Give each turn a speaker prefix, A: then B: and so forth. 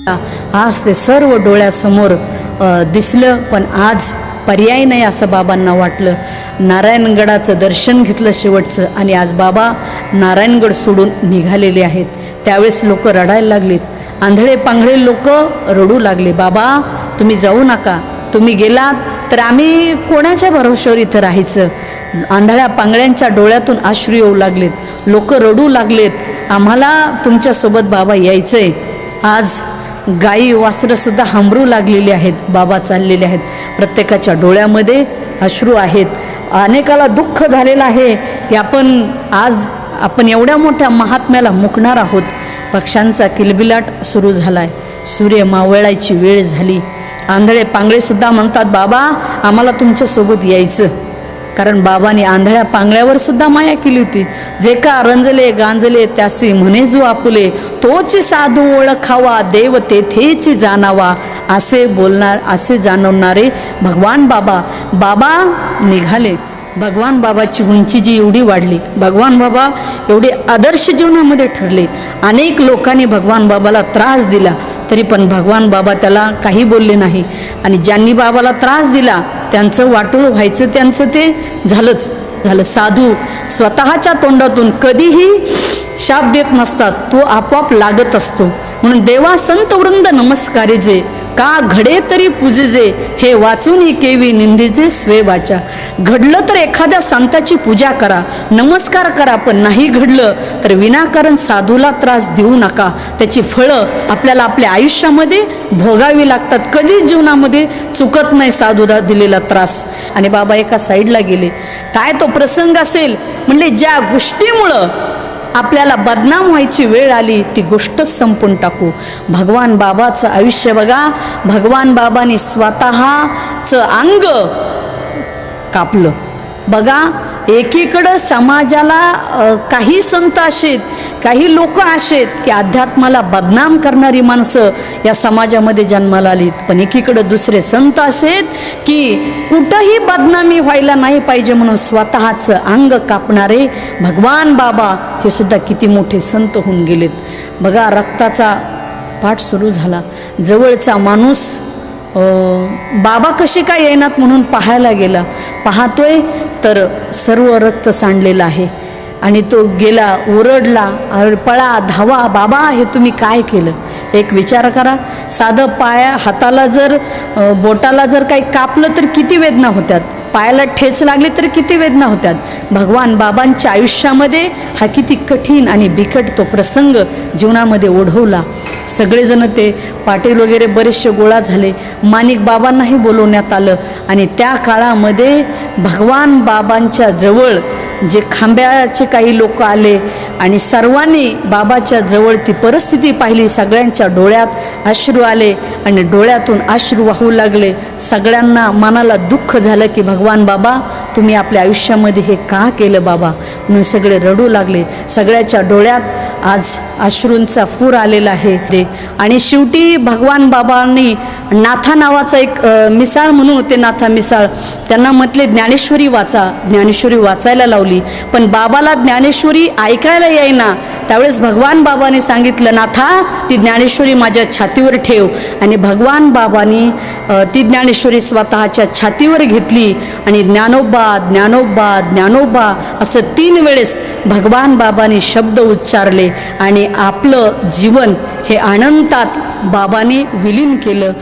A: आज ते सर्व डोळ्यासमोर दिसलं, पण आज पर्याय नाही असं बाबांना वाटलं. नारायणगडाचं दर्शन घेतलं शेवटचं, आणि आज बाबा नारायणगड सोडून निघालेले आहेत. त्यावेळेस लोक रडायला लागलीत, आंधळे पांगळे लोक रडू लागले. बाबा तुम्ही जाऊ नका, तुम्ही गेलात तर आम्ही कोणाच्या भरोश्यावर इथं राहायचं. आंधळ्या पांगळ्यांच्या डोळ्यातून अश्रू येऊ लागलेत, लोक रडू लागलेत, आम्हाला तुमच्यासोबत बाबा यायचंय. आज गाई वासरंसुद्धा हंबरू लागलेली आहेत, बाबा चाललेले आहेत. प्रत्येकाच्या डोळ्यामध्ये अश्रू आहेत. अनेकाला दुःख झालेलं आहे की आपण एवढ्या मोठ्या महात्म्याला मुकणार आहोत. पक्ष्यांचा किलबिलाट सुरू झालाय, सूर्य मावळायची वेळ झाली. आंधळे पांगळेसुद्धा म्हणतात बाबा आम्हाला तुमच्यासोबत यायचं, कारण बाबांनी आंधळ्या पांगळ्यावर सुद्धा माया केली होती. जे का रंजले गांजले त्यासी म्हणे जो आपुले, तोची साधू ओळखावा देव तेथेच जाणावा, असे बोलणार असे जाणवणारे भगवान बाबा. बाबा निघाले. भगवान बाबाची उंची जी एवढी वाढली, भगवान बाबा एवढे आदर्श जीवनामध्ये ठरले. अनेक लोकांनी भगवान बाबाला त्रास दिला, तरी पण भगवान बाबा त्याला काही बोलले नाही. आणि ज्यांनी बाबाला त्रास दिला त्यांचं वाटोळ व्हायचं, त्यांचं ते झालं. साधू स्वतःच्या तोंडातून कधीही शाप देत नसतात, तो आपोआप लागत असतो. म्हणून देवा संत वृंद नमस्कारे जे, का घडे तरी पूजेजे, हे वाचून केवी निंदेचे स्वे वाचा. घडलं तर एखाद्या संताची पूजा करा, नमस्कार करा, पण नाही घडलं तर विनाकारण साधूला त्रास देऊ नका. त्याची फळं आपल्याला आपल्या आयुष्यामध्ये भोगावी लागतात. कधीच जीवनामध्ये चुकत नाही साधूला दिलेला त्रास. आणि बाबा एका साईडला गेले. काय तो प्रसंग असेल, म्हणले ज्या गोष्टीमुळं आपल्याला बदनाम व्हायची वेळ आली ती गोष्टच संपून टाकू. भगवान बाबाचं आयुष्य बघा, भगवान बाबांनी स्वतःचं अंग कापलं. बघा एकीकडं समाजाला काही संत असेत, काही लोक असेत की अध्यात्माला बदनाम करणारी माणसं या समाजामध्ये जन्माला आलीत, पण एकीकडं दुसरे संत असेत की कुठंही बदनामी व्हायला नाही पाहिजे म्हणून स्वतःचं अंग कापणारे भगवान बाबा हे सुद्धा किती मोठे संत होऊन गेलेत. बघा रक्ताचा पाठ सुरू झाला. जवळचा माणूस बाबा कसे काय येणार म्हणून पाहायला गेला. पाहतोय तर सर्व रक्त सांडलेलं आहे. आणि तो गेला, ओरडला, पळा धावा, बाबा हे तुम्ही काय केलं. एक विचार करा, साधं हाताला जर बोटाला जर काही कापलं तर किती वेदना होत्यात, पायाला ठेच लागली तर किती वेदना होत्यात. भगवान बाबांच्या आयुष्यामध्ये हा किती कठीण आणि बिकट तो प्रसंग जीवनामध्ये ओढवला. सगळेजण ते पाटील वगैरे बरेचसे गोळा झाले. माणिक बाबांनाही बोलवण्यात आलं. आणि त्या काळामध्ये भगवान बाबांच्या जवळ जे खांब्याचे काही लोक आले आणि सर्वांनी बाबाच्या जवळ ती परिस्थिती पाहिली. सगळ्यांच्या डोळ्यात अश्रू आले आणि डोळ्यातून अश्रू वाहू लागले. सगळ्यांना मनाला दुःख झालं की भगवान बाबा तुम्ही आपल्या आयुष्यामध्ये हे का केलं बाबा, म्हणून सगळे रडू लागले. सगळ्याच्या डोळ्यात आज अश्रूंचा पूर आलेला आहे. आणि शेवटी भगवान बाबांनी नाथा नावाचा एक मिसाळ म्हणून होते, नाथा मिसाळ, त्यांना म्हटले ज्ञानेश्वरी वाचा. ज्ञानेश्वरी वाचायला लावली, पण बाबाला ज्ञानेश्वरी ऐकायला येईना. त्यावेळेस भगवान बाबाने सांगितलं नाथा ती ज्ञानेश्वरी माझ्या छातीवर ठेव. आणि भगवान बाबांनी ती ज्ञानेश्वरी स्वतःच्या छातीवर घेतली आणि ज्ञानोबा ज्ञानोबा ज्ञानोबा असं 3 वेळेस भगवान बाबांनी शब्द उच्चारले आणि आपलं जीवन हे अनंतात बाबाने विलीन केलं.